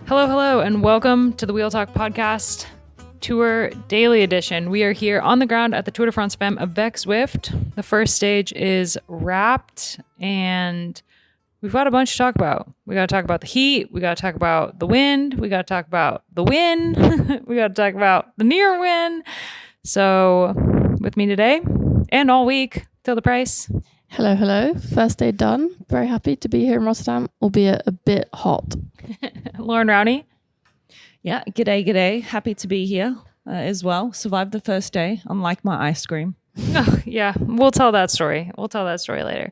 Hello, and welcome to the Wheel Talk Podcast Tour Daily Edition. We are here on the ground at the Tour de France Femmes avec Zwift. The first stage is wrapped, and we've got a bunch to talk about. We got to talk about the heat. We got to talk about the wind. We got to talk about the win. We got to talk about the near win. So with me today and all week, Tilda Price. Hello. First day done. Very happy to be here in Rotterdam, albeit a bit hot. Lauren Rowney. Yeah, g'day. Happy to be here as well. Survived the first day, unlike my ice cream. Oh, yeah, we'll tell that story. We'll tell that story later.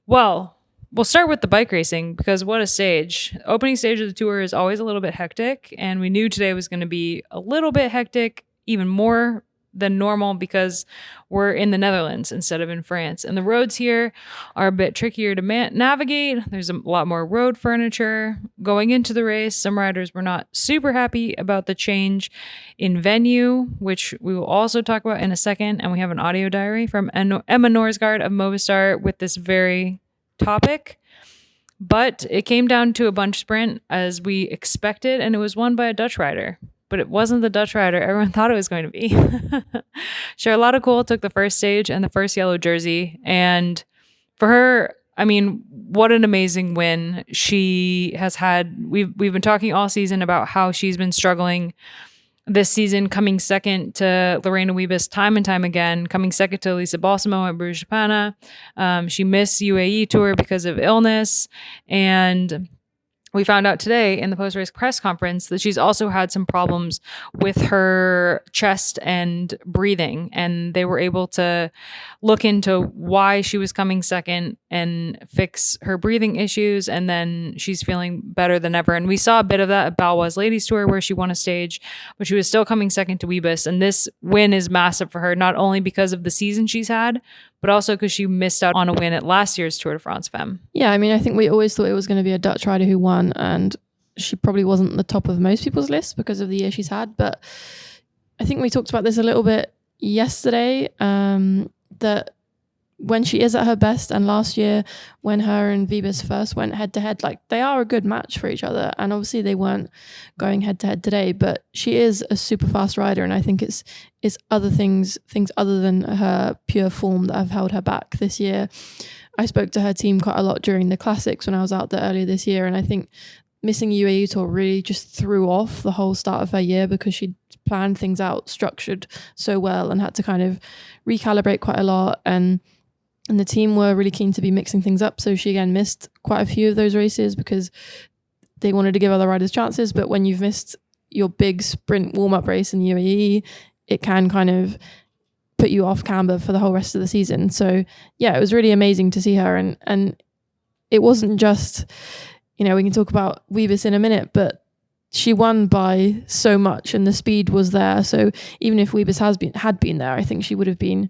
Well, we'll start with the bike racing because what a stage. Opening stage of the tour is always a little bit hectic, and we knew today was going to be a little bit hectic, even more than normal because we're in the Netherlands instead of in France. And the roads here are a bit trickier to navigate. There's a lot more road furniture. Going into the race, some riders were not super happy about the change in venue, which we will also talk about in a second. And we have an audio diary from Emma Norsgaard of Movistar with this very topic. But it came down to a bunch sprint as we expected, and it was won by a Dutch rider. But it wasn't the Dutch rider everyone thought it was going to be. Charlotte Kool took the first stage and the first yellow jersey. And for her, I mean, what an amazing win. She has had, we've been talking all season about how she's been struggling this season, coming second to Lorena Wiebes time and time again, coming second to Lisa Balsamo at Bruges Pana. She missed UAE Tour because of illness. And we found out today in the post-race press conference that she's also had some problems with her chest and breathing, and they were able to look into why she was coming second and fix her breathing issues, and then she's feeling better than ever. And we saw a bit of that at Baloise Ladies Tour where she won a stage, but she was still coming second to Wiebes, and this win is massive for her, not only because of the season she's had, but also because she missed out on a win at last year's Tour de France Femmes. Yeah, I mean, I think we always thought it was going to be a Dutch rider who won, and she probably wasn't the top of most people's list because of the year she's had. But I think we talked about this a little bit yesterday, that when she is at her best, and last year when her and Wiebes first went head to head, like they are a good match for each other. And obviously they weren't going head to head today, but she is a super fast rider. And I think it's other things other than her pure form that have held her back this year. I spoke to her team quite a lot during the classics when I was out there earlier this year. And I think missing UAE Tour really just threw off the whole start of her year because she planned things out, structured so well, and had to kind of recalibrate quite a lot. And the team were really keen to be mixing things up. So she again missed quite a few of those races because they wanted to give other riders chances. But when you've missed your big sprint warm-up race in UAE, it can kind of put you off camber for the whole rest of the season. So yeah, it was really amazing to see her. And it wasn't just, we can talk about Wiebes in a minute, but she won by so much and the speed was there. So even if Wiebes had been there, I think she would have been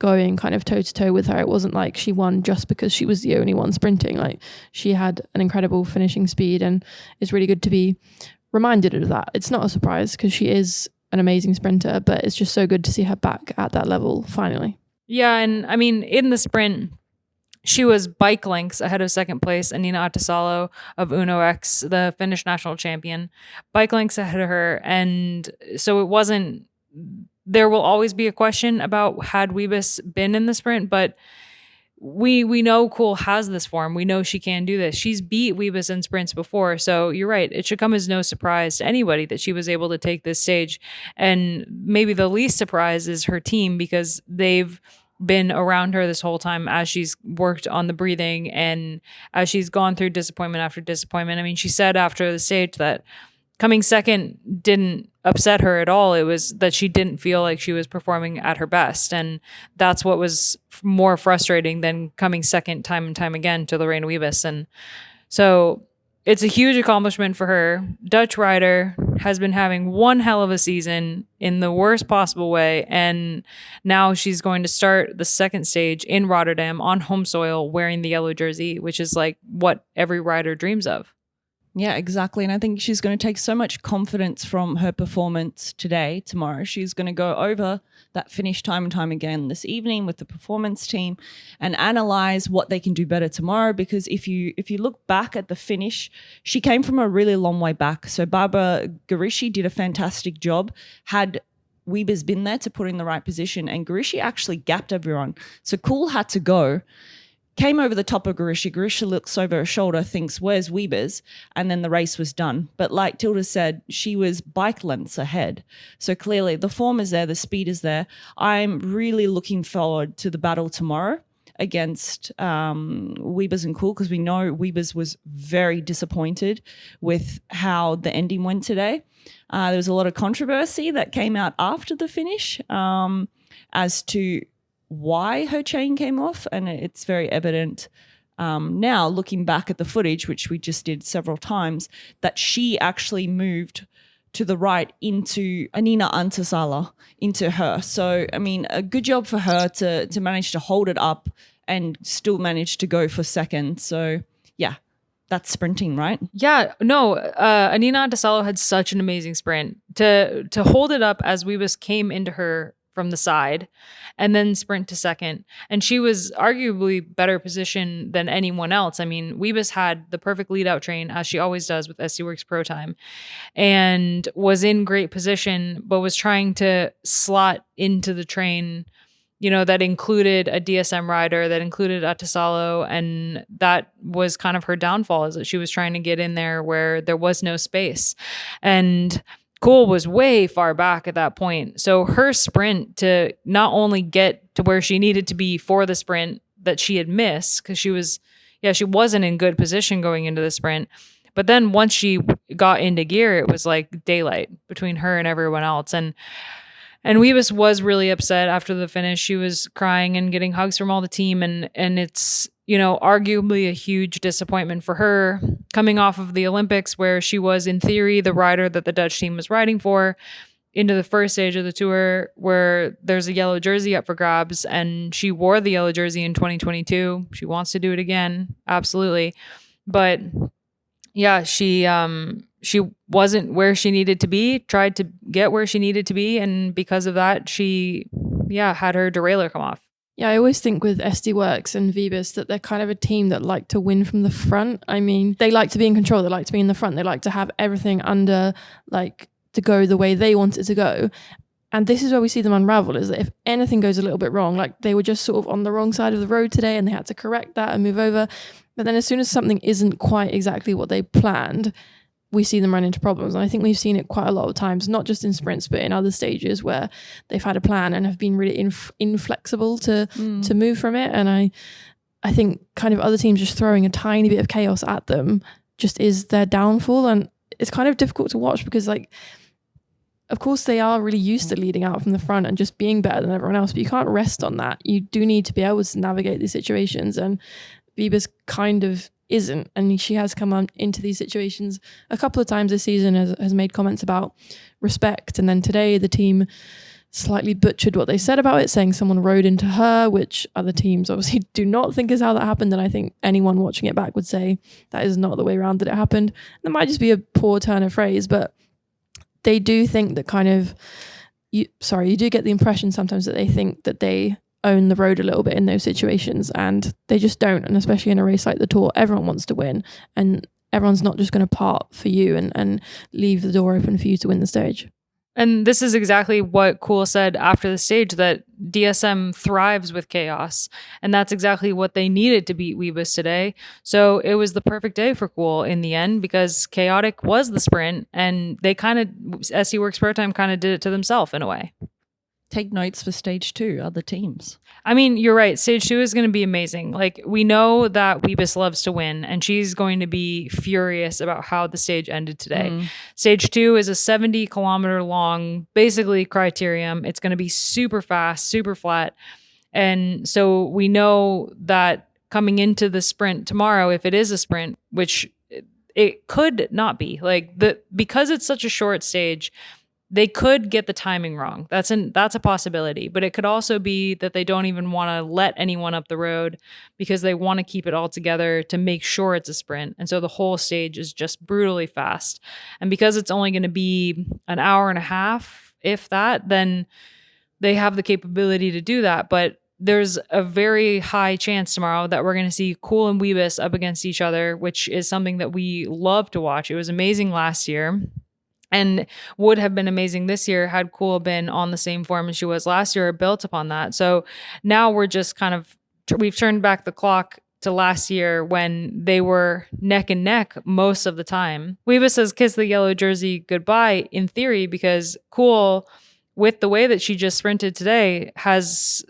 going kind of toe to toe with her. It wasn't like she won just because she was the only one sprinting. Like she had an incredible finishing speed, and it's really good to be reminded of that. It's not a surprise because she is an amazing sprinter, but it's just so good to see her back at that level finally. Yeah, and I mean, in the sprint, she was bike lengths ahead of second place Anina Attasalo of Uno X, the Finnish national champion, bike lengths ahead of her. And so it wasn't, there will always be a question about had Wiebes been in the sprint, but we know Kool has this form. We know she can do this. She's beat Wiebes in sprints before. So you're right. It should come as no surprise to anybody that she was able to take this stage. And maybe the least surprise is her team, because they've been around her this whole time as she's worked on the breathing and as she's gone through disappointment after disappointment. I mean, she said after the stage that coming second didn't upset her at all. It was that she didn't feel like she was performing at her best. And that's what was more frustrating than coming second time and time again to Lorena Wiebes. And so it's a huge accomplishment for her. Dutch rider has been having one hell of a season in the worst possible way. And now she's going to start the second stage in Rotterdam on home soil wearing the yellow jersey, which is like what every rider dreams of. Yeah, exactly. And I think she's going to take so much confidence from her performance tomorrow. She's going to go over that finish time and time again this evening with the performance team and analyze what they can do better tomorrow. Because if you look back at the finish, she came from a really long way back. So Barbara Garishi did a fantastic job. Had Weber's been there to put in the right position, and Garishi actually gapped everyone. So Kuhl had to go. Came over the top of Garishi. Garishi looks over her shoulder, thinks, where's Weber's? And then the race was done. But like Tilda said, she was bike lengths ahead. So clearly the form is there, the speed is there. I'm really looking forward to the battle tomorrow against Weber's and Kuhl, because we know Weber's was very disappointed with how the ending went today. There was a lot of controversy that came out after the finish as to why her chain came off, and it's very evident now looking back at the footage, which we just did several times, that she actually moved to the right into Anina Antasala, into her. So, I mean, a good job for her to manage to hold it up and still manage to go for second. So, yeah, that's sprinting, right? Yeah, no, Anina Antasala had such an amazing sprint. To hold it up as Weebus came into her from the side and then sprint to second. And she was arguably better positioned than anyone else. I mean, Weebus had the perfect lead out train, as she always does with SC Works Pro Time, and was in great position, but was trying to slot into the train, you know, that included a DSM rider, that included Atasalo. And that was kind of her downfall, is that she was trying to get in there where there was no space. And Kuhl was way far back at that point. So her sprint to not only get to where she needed to be for the sprint that she had missed, because she wasn't in good position going into the sprint. But then once she got into gear, it was like daylight between her and everyone else. And Weebus was really upset after the finish. She was crying and getting hugs from all the team. And it's, you know, arguably a huge disappointment for her coming off of the Olympics, where she was in theory the rider that the Dutch team was riding for, into the first stage of the tour where there's a yellow jersey up for grabs, and she wore the yellow jersey in 2022. She wants to do it again. Absolutely. But yeah, she wasn't where she needed to be, tried to get where she needed to be. And because of that, she had her derailleur come off. Yeah, I always think with SD Works and Vebis that they're kind of a team that like to win from the front. I mean, they like to be in control. They like to be in the front. They like to have everything under, like, to go the way they want it to go. And this is where we see them unravel, is that if anything goes a little bit wrong, like they were just sort of on the wrong side of the road today and they had to correct that and move over. But then as soon as something isn't quite exactly what they planned, we see them run into problems. And I think we've seen it quite a lot of times, not just in sprints, but in other stages where they've had a plan and have been really inflexible to move from it. And I think kind of other teams just throwing a tiny bit of chaos at them just is their downfall. And it's kind of difficult to watch because, like, of course they are really used to leading out from the front and just being better than everyone else, but you can't rest on that. You do need to be able to navigate these situations. And Vebis kind of isn't, and she has come on into these situations a couple of times this season, has made comments about respect, and then today the team slightly butchered what they said about it, saying someone rode into her, which other teams obviously do not think is how that happened, and I think anyone watching it back would say that is not the way around that it happened. That might just be a poor turn of phrase, but they do think that kind of you do get the impression sometimes that they think that they own the road a little bit in those situations, and they just don't. And especially in a race like the Tour, everyone wants to win, and everyone's not just going to part for you and leave the door open for you to win the stage. And this is exactly what Kuhl said after the stage, that DSM thrives with chaos. And that's exactly what they needed to beat Weebus today. So it was the perfect day for Kuhl in the end, because chaotic was the sprint, and they kind of, SC Works Pro Time kind of did it to themselves in a way. Take notes for stage 2, other teams. I mean, you're right. Stage 2 is going to be amazing. Like, we know that Weebus loves to win, and she's going to be furious about how the stage ended today. Stage 2 is a 70-kilometer long, basically, criterium. It's going to be super fast, super flat. And so we know that coming into the sprint tomorrow, if it is a sprint, which it could not be, like, because it's such a short stage, they could get the timing wrong. That's a possibility. But it could also be that they don't even want to let anyone up the road because they want to keep it all together to make sure it's a sprint. And so the whole stage is just brutally fast. And because it's only going to be an hour and a half, if that, then they have the capability to do that. But there's a very high chance tomorrow that we're going to see Kuhl and Wiebes up against each other, which is something that we love to watch. It was amazing last year and would have been amazing this year had Kuhl been on the same form as she was last year or built upon that. So now we're just kind of, we've turned back the clock to last year when they were neck and neck most of the time. Wiebes has kissed the yellow jersey goodbye in theory because Kuhl, with the way that she just sprinted today, has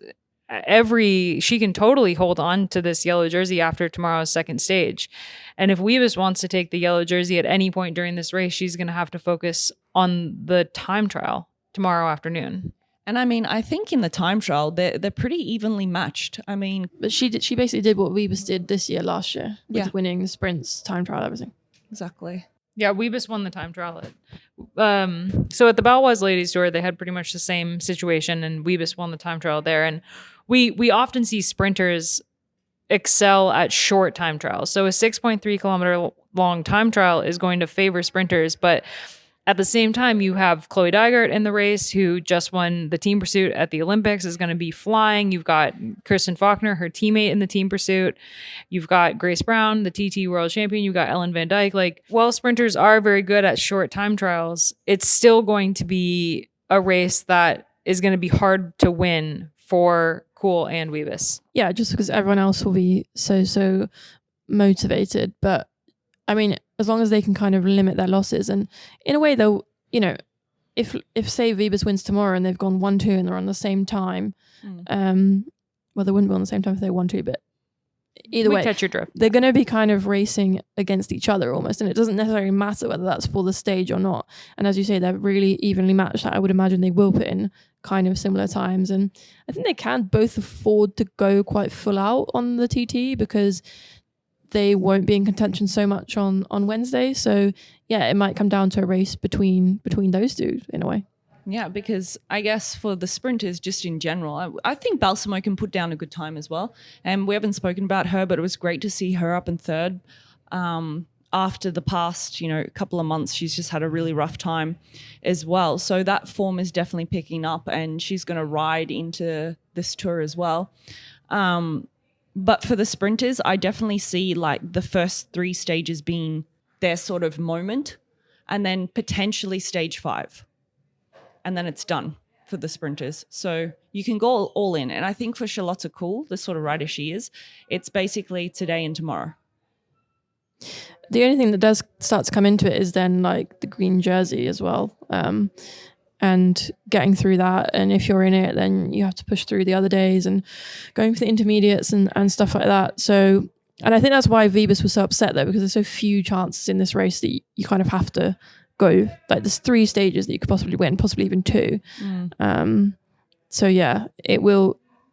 she can totally hold on to this yellow jersey after tomorrow's second stage. And if Wiebes wants to take the yellow jersey at any point during this race, she's going to have to focus on the time trial tomorrow afternoon. And I mean, I think in the time trial, they're pretty evenly matched. I mean, But she basically did what Wiebes did this year, last year, with Yeah. winning the sprints, time trial, everything. exactly. Yeah, Wiebes won the time trial. So at the Baloise Ladies Tour, they had pretty much the same situation, and Wiebes won the time trial there. And we often see sprinters excel at short time trials. So a 6.3 kilometer long time trial is going to favor sprinters, but at the same time, you have Chloe Dygert in the race, who just won the team pursuit at the Olympics, is going to be flying. You've got Kirsten Faulkner, her teammate in the team pursuit. You've got Grace Brown, the TT world champion. You've got Ellen Van Dijk. Like, while sprinters are very good at short time trials, it's still going to be a race that is going to be hard to win for Kuhl and Wiebes. Yeah, just because everyone else will be so motivated. But I mean, as long as they can kind of limit their losses, and in a way, they'll, if say Wiebes wins tomorrow and they've gone 1-2 and they're on the same time, well, they wouldn't be on the same time if they won 2, but either way, catch your drift. they're going to be kind of racing against each other almost, and it doesn't necessarily matter whether that's for the stage or not. And as you say, they're really evenly matched. I would imagine they will put in kind of similar times, and I think they can both afford to go quite full out on the TT because they won't be in contention so much on Wednesday. So yeah, it might come down to a race between those two in a way. Yeah, because I guess for the sprinters, just in general, I think Balsamo can put down a good time as well. And we haven't spoken about her, but it was great to see her up in third. After the past, couple of months, she's just had a really rough time as well. So that form is definitely picking up, and she's going to ride into this tour as well. But for the sprinters, I definitely see like the first 3 stages being their sort of moment, and then potentially stage 5. And then it's done for the sprinters. So you can go all in. And I think for Charlotte Kuhl, the sort of rider she is, it's basically today and tomorrow. The only thing that does start to come into it is then like the green jersey as well. And getting through that. And if you're in it, then you have to push through the other days and going for the intermediates and stuff like that. So, and I think that's why Wiebes was so upset though, because there's so few chances in this race that you kind of have to go. Like there's 3 stages that you could possibly win, possibly even 2. So yeah,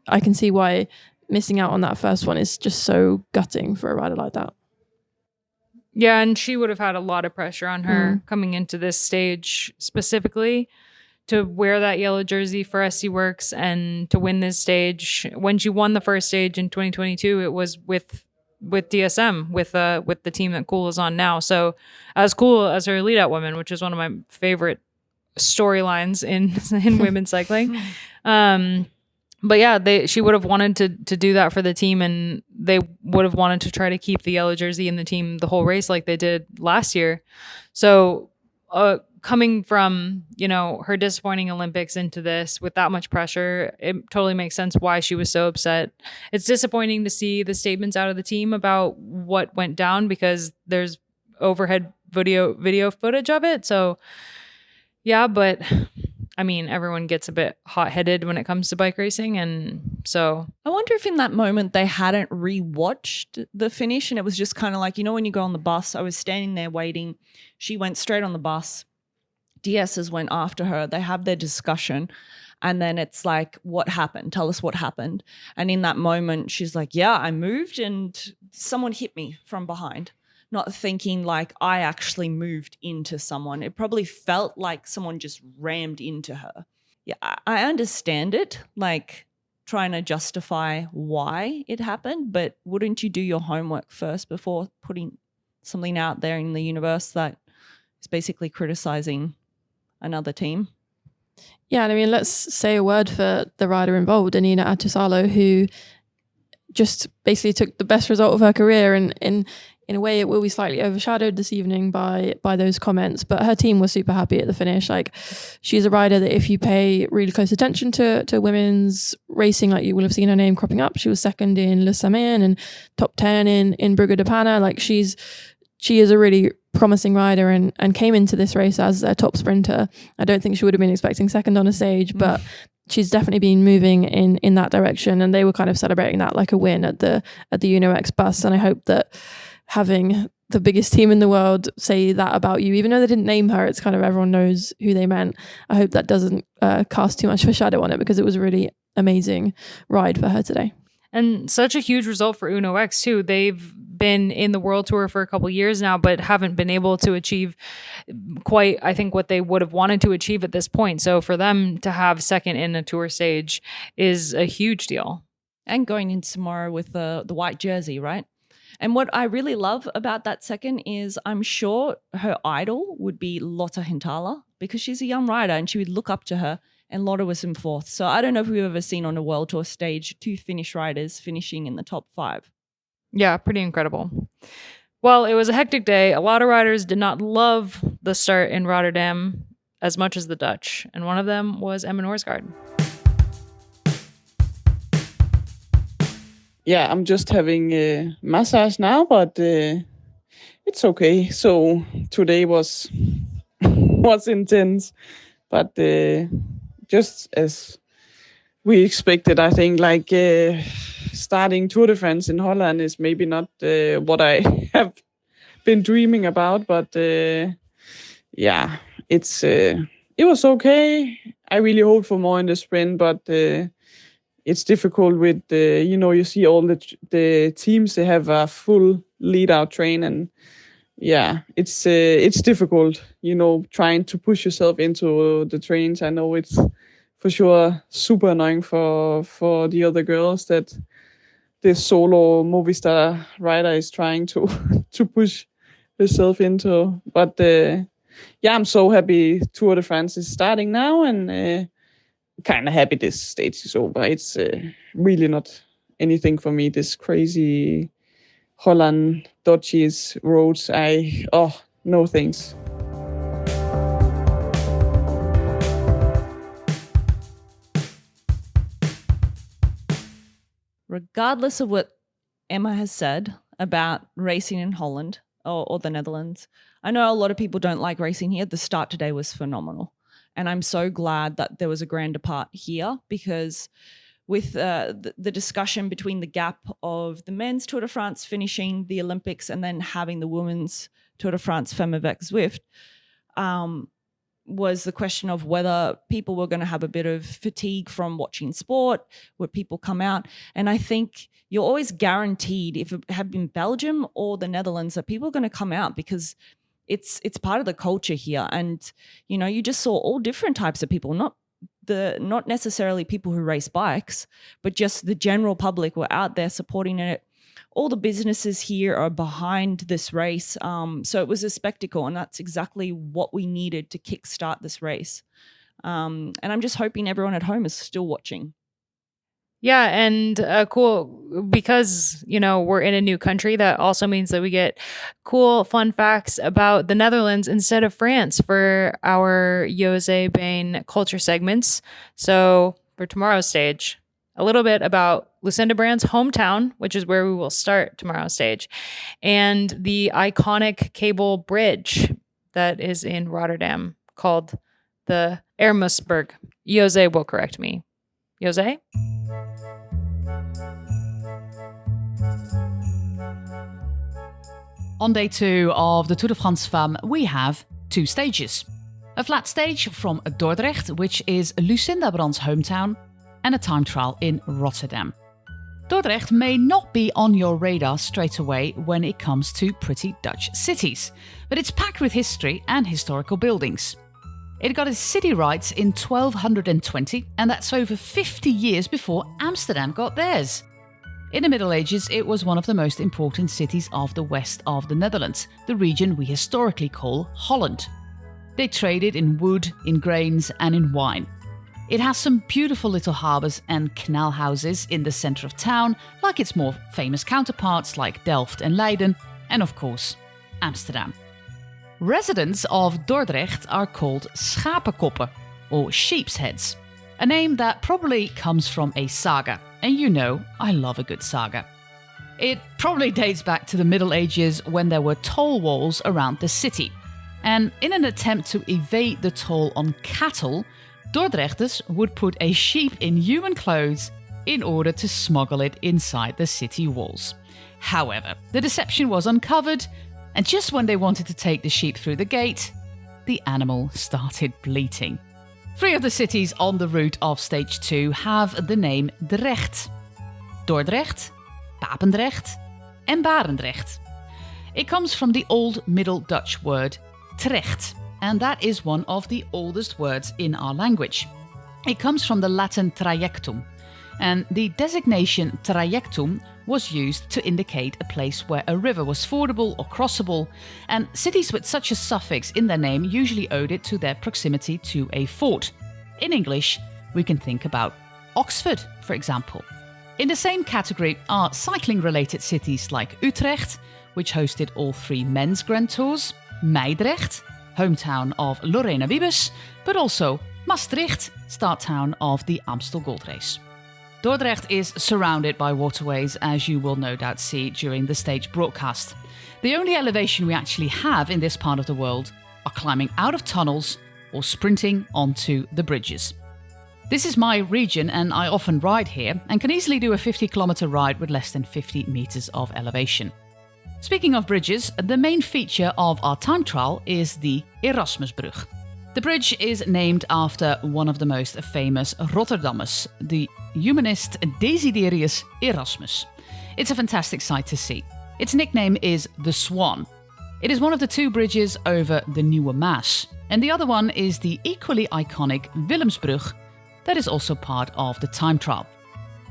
I can see why missing out on that first one is just so gutting for a rider like that. Yeah, and she would have had a lot of pressure on her coming into this stage specifically to wear that yellow jersey for SC Works and to win this stage. When she won the first stage in 2022, it was with DSM, with the team that Kuhl is on now. So as cool as her lead out woman, which is one of my favorite storylines in women's cycling. But yeah, she would have wanted to do that for the team, and they would have wanted to try to keep the yellow jersey in the team the whole race like they did last year. So coming from, her disappointing Olympics into this with that much pressure, it totally makes sense why she was so upset. It's disappointing to see the statements out of the team about what went down because there's overhead video footage of it. So yeah, but I mean, everyone gets a bit hot-headed when it comes to bike racing, and so I wonder if in that moment they hadn't rewatched the finish, and it was just kind of like, when you go on the bus, I was standing there waiting. She went straight on the bus. DSs went after her. They have their discussion, and then it's like, what happened? Tell us what happened. And in that moment, she's like, yeah, I moved and someone hit me from behind. not thinking like I actually moved into someone. It probably felt like someone just rammed into her. Yeah, I understand it, like trying to justify why it happened, but wouldn't you do your homework first before putting something out there in the universe that is basically criticizing another team? Yeah, and I mean, let's say a word for the rider involved, Anina Atusalo, who just basically took the best result of her career, and in a way it will be slightly overshadowed this evening by those comments, but her team was super happy at the finish. Like, she's a rider that if you pay really close attention to women's racing, like, you will have seen her name cropping up. She was second in Le Samen and top 10 in Brugge de Pana. Like, she is a really promising rider and came into this race as a top sprinter. I don't think she would have been expecting second on a stage, but she's definitely been moving in that direction, and they were kind of celebrating that like a win at the UnoX bus. And I hope that having the biggest team in the world say that about you, even though they didn't name her, it's kind of everyone knows who they meant. I hope that doesn't cast too much of a shadow on it, because it was a really amazing ride for her today. And such a huge result for UnoX too. They've been in the World Tour for a couple of years now, but haven't been able to achieve quite, I think, what they would have wanted to achieve at this point. So for them to have second in a tour stage is a huge deal. And going in tomorrow with the white jersey, right? And what I really love about that second is I'm sure her idol would be Lotta Hintala, because she's a young rider and she would look up to her, and Lotta was in fourth. So I don't know if we've ever seen on a World Tour stage 2 Finnish riders finishing in the top 5. Yeah, pretty incredible. Well, it was a hectic day. A lot of riders did not love the start in Rotterdam as much as the Dutch, and one of them was Emma Norsgaard. Yeah, I'm just having a massage now, but it's okay. So today was intense, but just as we expected, I think. Like, starting Tour de France in Holland is maybe not what I have been dreaming about, but yeah, it was okay. I really hope for more in the sprint, but it's difficult with you see all the teams, they have a full lead out train, and yeah, it's difficult, trying to push yourself into the trains. I know it's for sure super annoying for the other girls that this solo Movistar rider is trying to push herself into. But yeah, I'm so happy Tour de France is starting now, and kind of happy this stage is over. It's really not anything for me, this crazy Holland, Dutchies roads. No thanks. Regardless of what Emma has said about racing in Holland or the Netherlands, I know a lot of people don't like racing here. The start today was phenomenal. And I'm so glad that there was a grander part here, because with the discussion between the gap of the men's Tour de France finishing the Olympics and then having the women's Tour de France Femmes avec Zwift, was the question of whether people were going to have a bit of fatigue from watching sport, would people come out? And I think you're always guaranteed, if it had been Belgium or the Netherlands, that people are going to come out, because it's part of the culture here. And, you just saw all different types of people, not necessarily people who race bikes, but just the general public were out there supporting it. All the businesses here are behind this race. So it was a spectacle, and that's exactly what we needed to kickstart this race. And I'm just hoping everyone at home is still watching. Yeah, and cool, because, we're in a new country, that also means that we get cool, fun facts about the Netherlands instead of France for our Jose Bain culture segments. So for tomorrow's stage, a little bit about Lucinda Brand's hometown, which is where we will start tomorrow's stage, and the iconic cable bridge that is in Rotterdam called the Erasmusbrug. Jose will correct me. Jose? On day 2 of the Tour de France Femmes, we have 2 stages. A flat stage from Dordrecht, which is Lucinda Brand's hometown, and a time trial in Rotterdam. Dordrecht may not be on your radar straight away when it comes to pretty Dutch cities, but it's packed with history and historical buildings. It got its city rights in 1220, and that's over 50 years before Amsterdam got theirs. In the Middle Ages, it was one of the most important cities of the west of the Netherlands, the region we historically call Holland. They traded in wood, in grains, and in wine. It has some beautiful little harbours and canal houses in the centre of town, like its more famous counterparts like Delft and Leiden, and of course, Amsterdam. Residents of Dordrecht are called schapenkoppen, or sheep's heads, a name that probably comes from a saga, and you know I love a good saga. It probably dates back to the Middle Ages when there were toll walls around the city, and in an attempt to evade the toll on cattle, Dordrechters would put a sheep in human clothes in order to smuggle it inside the city walls. However, the deception was uncovered, and just when they wanted to take the sheep through the gate, the animal started bleating. 3 of the cities on the route of Stage 2 have the name Drecht: Dordrecht, Papendrecht, and Barendrecht. It comes from the Old Middle Dutch word trecht, and that is one of the oldest words in our language. It comes from the Latin trajectum, and the designation trajectum was used to indicate a place where a river was fordable or crossable, and cities with such a suffix in their name usually owed it to their proximity to a fort. In English, we can think about Oxford, for example. In the same category are cycling-related cities like Utrecht, which hosted all 3 men's Grand Tours, Meidrecht, hometown of Lorena Wiebes, but also Maastricht, start town of the Amstel Gold Race. Dordrecht is surrounded by waterways, as you will no doubt see during the stage broadcast. The only elevation we actually have in this part of the world are climbing out of tunnels or sprinting onto the bridges. This is my region and I often ride here and can easily do a 50-kilometer ride with less than 50 meters of elevation. Speaking of bridges, the main feature of our time trial is the Erasmusbrug. The bridge is named after one of the most famous Rotterdammers, the humanist Desiderius Erasmus. It's a fantastic sight to see. Its nickname is the Swan. It is one of the 2 bridges over the Nieuwe Maas, and the other one is the equally iconic Willemsbrug that is also part of the time trial.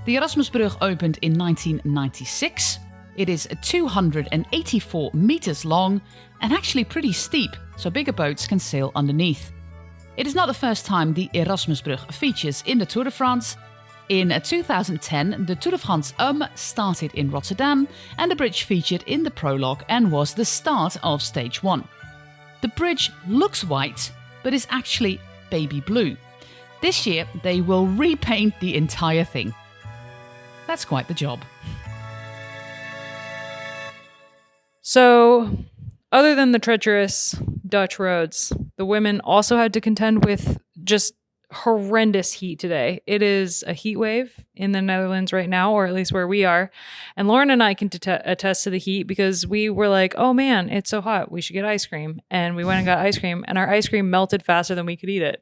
The Erasmusbrug opened in 1996. It is 284 meters long and actually pretty steep, so bigger boats can sail underneath. It is not the first time the Erasmusbrug features in the Tour de France. In 2010, the Tour de France Femmes started in Rotterdam, and the bridge featured in the prologue and was the start of Stage 1. The bridge looks white, but is actually baby blue. This year, they will repaint the entire thing. That's quite the job. So, other than the treacherous Dutch roads, the women also had to contend with just horrendous heat today. It is a heat wave in the Netherlands right now, or at least where we are. And Lauren and I can attest to the heat because we were like, oh man, it's so hot. We should get ice cream. And we went and got ice cream, and our ice cream melted faster than we could eat it.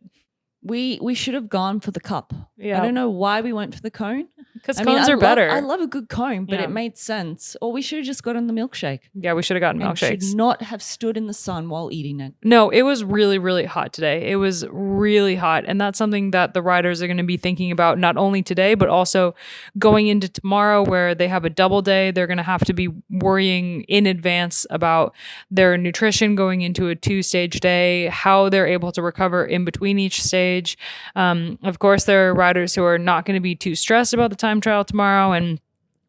We should have gone for the cup. Yeah. I don't know why we went for the cone. Because cones are better. I love a good cone, but Yeah. it made sense. Or we should have just gotten the milkshake. Yeah, we should have gotten And milkshakes. should not have stood in the sun while eating it. No, it was really, really hot today. It was really hot. And that's something that the riders are going to be thinking about not only today, but also going into tomorrow where they have a double day. They're going to have to be worrying in advance about their nutrition going into a 2-stage day, how they're able to recover in between each stage. Of course, there are riders who are not going to be too stressed about the time trial tomorrow and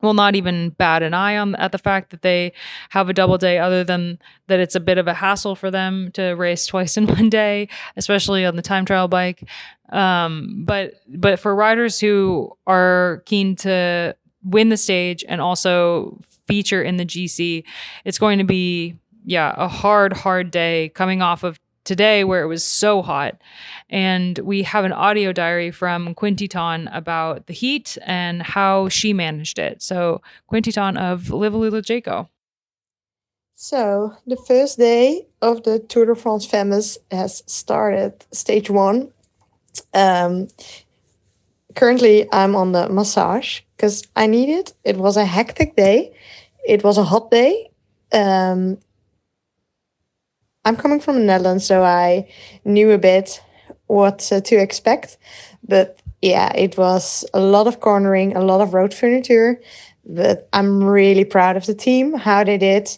will not even bat an eye at the fact that they have a double day, other than that it's a bit of a hassle for them to race twice in one day, especially on the time trial bike. But for riders who are keen to win the stage and also feature in the GC, it's going to be, a hard day coming off of today where it was so hot. And we have an audio diary from Quinty Ton about the heat and how she managed it. So Quinty Ton of Liv AlUla Jayco. So the first day of the Tour de France Femmes has started, Stage 1. currently I'm on the massage because I need it. It was a hectic day. It was a hot day. I'm coming from the Netherlands, so I knew a bit what to expect. But yeah, it was a lot of cornering, a lot of road furniture. But I'm really proud of the team, how they did.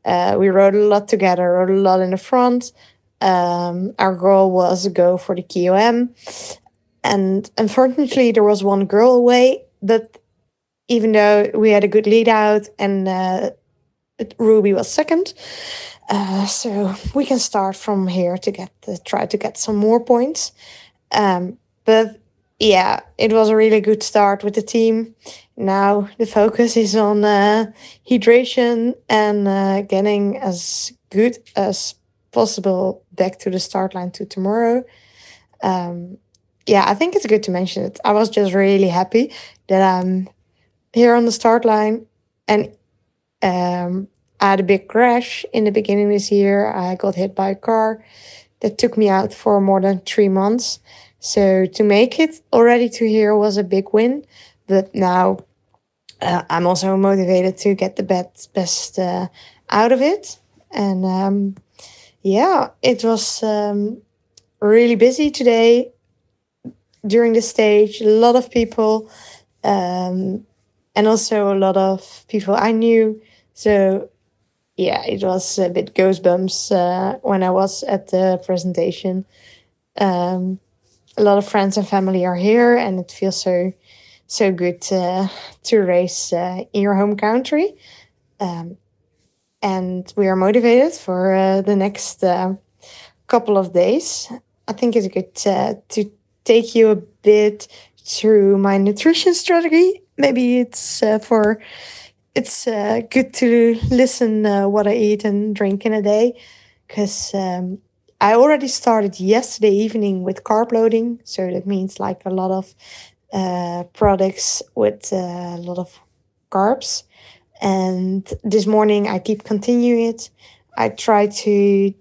We rode a lot together, rode a lot in the front. Our goal was to go for the KOM. And unfortunately, there was one girl away. But even though we had a good lead out and Ruby was second, so we can start from here to try to get some more points. But yeah, it was a really good start with the team. Now the focus is on hydration and getting as good as possible back to the start line to tomorrow. Yeah, I think it's good to mention it. I was just really happy that I'm here on the start line, and I had a big crash in the beginning this year. I got hit by a car that took me out for more than 3 months. So to make it already to here was a big win. But now I'm also motivated to get the best out of it. And yeah, it was really busy today during the stage. A lot of people and also a lot of people I knew. So yeah, it was a bit goosebumps when I was at the presentation. A lot of friends and family are here, and it feels so good to race in your home country. And we are motivated for the next couple of days. I think it's good to take you a bit through my nutrition strategy. Maybe it's good to listen what I eat and drink in a day, because I already started yesterday evening with carb loading. So that means like a lot of products with a lot of carbs. And this morning I keep continuing it. I try to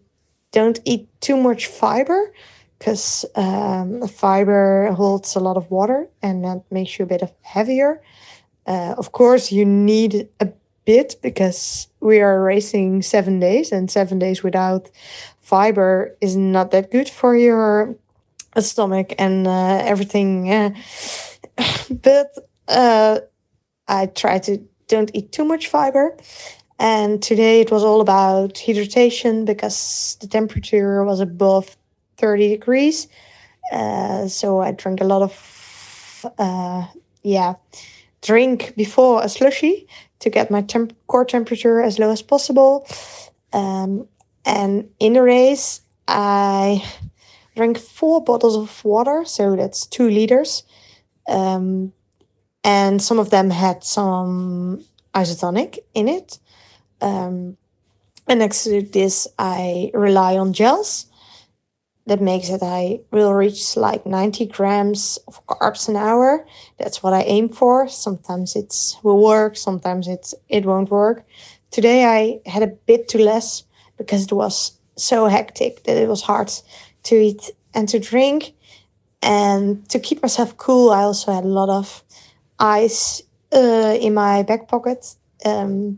don't eat too much fiber, because fiber holds a lot of water and that makes you a bit heavier. Of course, you need a bit because we are racing 7 days, and 7 days without fiber is not that good for your stomach and everything. But I try to don't eat too much fiber. And today it was all about hydration because the temperature was above 30 degrees. So I drank a lot of drink before a slushy to get my core temperature as low as possible. And in the race, I drank 4 bottles of water, so that's 2 liters. And some of them had some isotonic in it. And next to this, I rely on gels. That makes it I will reach like 90 grams of carbs an hour. That's what I aim for. Sometimes it will work, sometimes it won't work. Today I had a bit too less because it was so hectic that it was hard to eat and to drink. And to keep myself cool, I also had a lot of ice in my back pocket. No,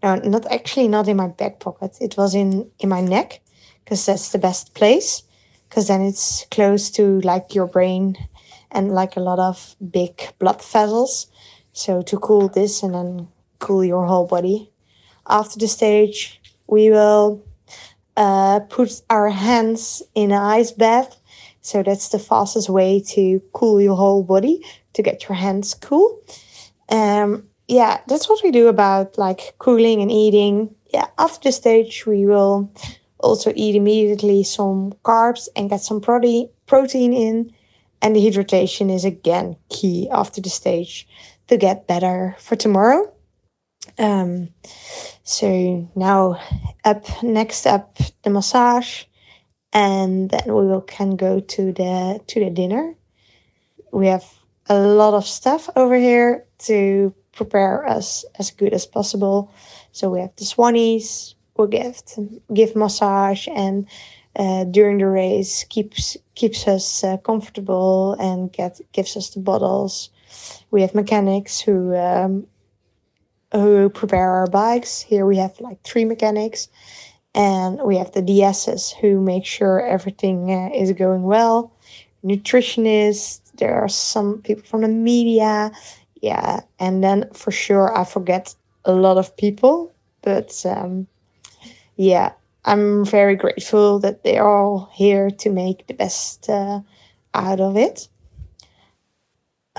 not in my back pocket. It was in my neck, because that's the best place. Because then it's close to like your brain and like a lot of big blood vessels. So to cool this and then cool your whole body. After the stage, we will put our hands in an ice bath. So that's the fastest way to cool your whole body, to get your hands cool. Yeah, that's what we do about like cooling and eating. Yeah, after the stage, we will also eat immediately some carbs and get some protein in. And the hydration is again key after the stage to get better for tomorrow. So now next up the massage, and then we can go to the dinner. We have a lot of stuff over here to prepare us as good as possible. So we have the swannies. We'll give massage and during the race, keeps us comfortable and gives us the bottles. We have mechanics who prepare our bikes. Here we have like 3 mechanics, and we have the DSs who make sure everything is going well. Nutritionists, there are some people from the media, and then for sure I forget a lot of people, but I'm very grateful that they are all here to make the best out of it.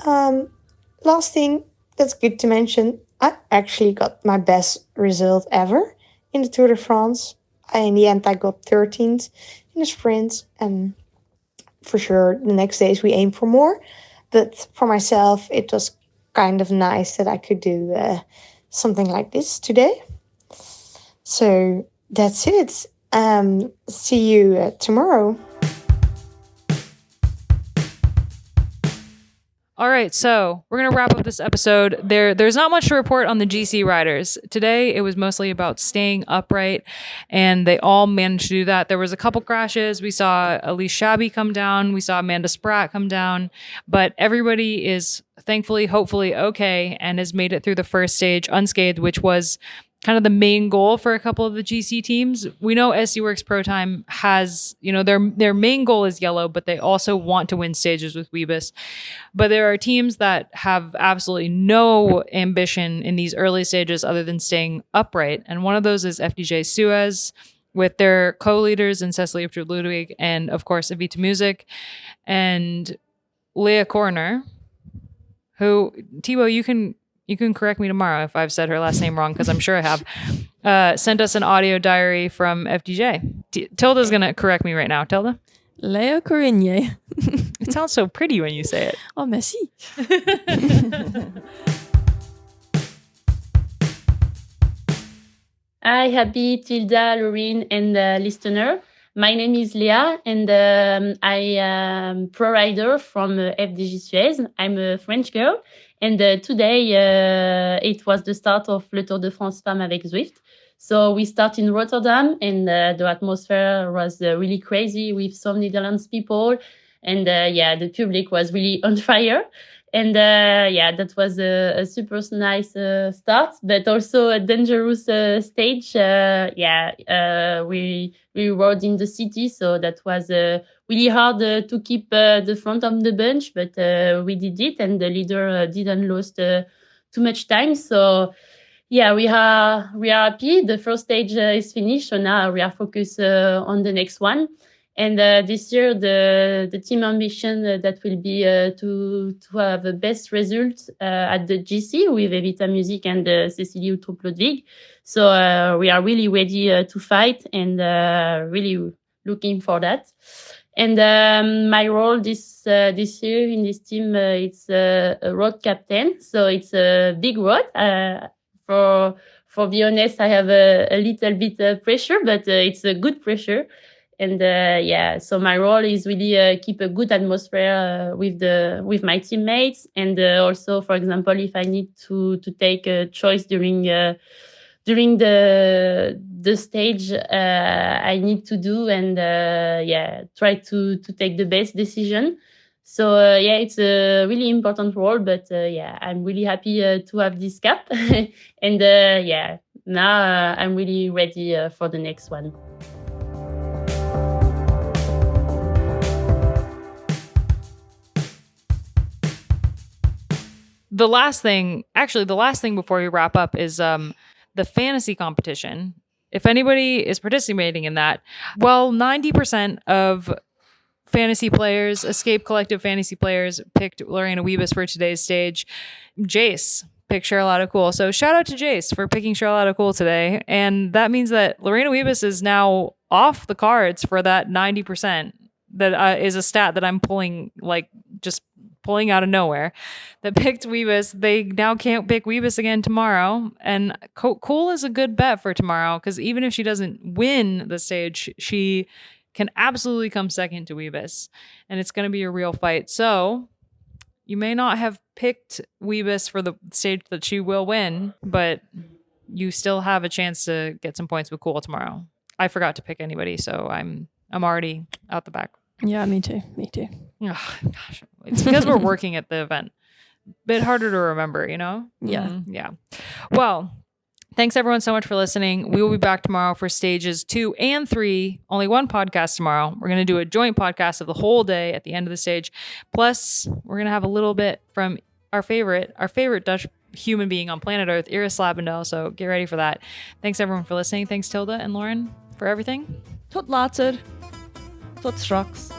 Last thing that's good to mention, I actually got my best result ever in the Tour de France. In the end, I got 13th in the sprint, and for sure the next days we aim for more. But for myself, it was kind of nice that I could do something like this today. So that's it. See you tomorrow. All right, so we're going to wrap up this episode. There's not much to report on the GC riders. Today, it was mostly about staying upright, and they all managed to do that. There was a couple crashes. We saw Elise Shabby come down. We saw Amanda Spratt come down. But everybody is thankfully, hopefully, okay, and has made it through the first stage unscathed, which was kind of the main goal for a couple of the GC teams. We know SC Works Pro Time has, their main goal is yellow, but they also want to win stages with Wiebes. But there are teams that have absolutely no ambition in these early stages other than staying upright. And one of those is FDJ-Suez with their co-leaders in Cecilie Ludwig and, of course, Evita Music and Léa Curinier, who, Thibaut, you can correct me tomorrow if I've said her last name wrong, because I'm sure I have, sent us an audio diary from FDJ. Tilda's going to correct me right now. Tilda? Léa Curinier. It sounds so pretty when you say it. Oh, merci. Hi, happy Tilda, Loren, and listener. My name is Léa, and I am pro rider from FDJ-Suez. I'm a French girl. And today, it was the start of le Tour de France Femmes avec Zwift. So we start in Rotterdam, and the atmosphere was really crazy with some Netherlands people. And the public was really on fire. And that was a super nice start, but also a dangerous stage. We rode in the city, so that was really hard to keep the front of the bunch, but we did it, and the leader didn't lose too much time. So we are happy. The first stage is finished, so now we are focused on the next one. And this year, the team ambition that will be to have the best results at the GC with Evita Music and Cecilie Ludwig. So we are really ready to fight, and really looking for that. And my role this year in this team, it's a road captain. So it's a big road. For be honest, I have a little bit pressure, but it's a good pressure. And so my role is really keep a good atmosphere with my teammates, and also, for example, if I need to take a choice during the stage, I need to do, and try to take the best decision. So it's a really important role, but I'm really happy to have this cap, and now I'm really ready for the next one. The last thing before we wrap up is the fantasy competition. If anybody is participating in that, 90% of fantasy players, Escape Collective fantasy players, picked Lorena Wiebes for today's stage. Jace picked Charlotte Cool. So shout out to Jace for picking Charlotte Cool today. And that means that Lorena Wiebes is now off the cards for that 90%. That is a stat that I'm pulling out of nowhere, that picked Wiebes. They now can't pick Wiebes again tomorrow. And Cool is a good bet for tomorrow, because even if she doesn't win the stage, she can absolutely come second to Wiebes. And it's going to be a real fight. So you may not have picked Wiebes for the stage that she will win, but you still have a chance to get some points with Cool tomorrow. I forgot to pick anybody, so I'm I'm already out the back. Yeah, me too. Oh, gosh. It's because we're working at the event. Bit harder to remember, you know? Yeah. Yeah. Well, thanks everyone so much for listening. We will be back tomorrow for stages 2 and 3. Only one podcast tomorrow. We're going to do a joint podcast of the whole day at the end of the stage. Plus, we're going to have a little bit from our favorite Dutch human being on planet Earth, Iris Slabendal. So get ready for that. Thanks everyone for listening. Thanks Tilda and Loren for everything. Tot later. Tot straks.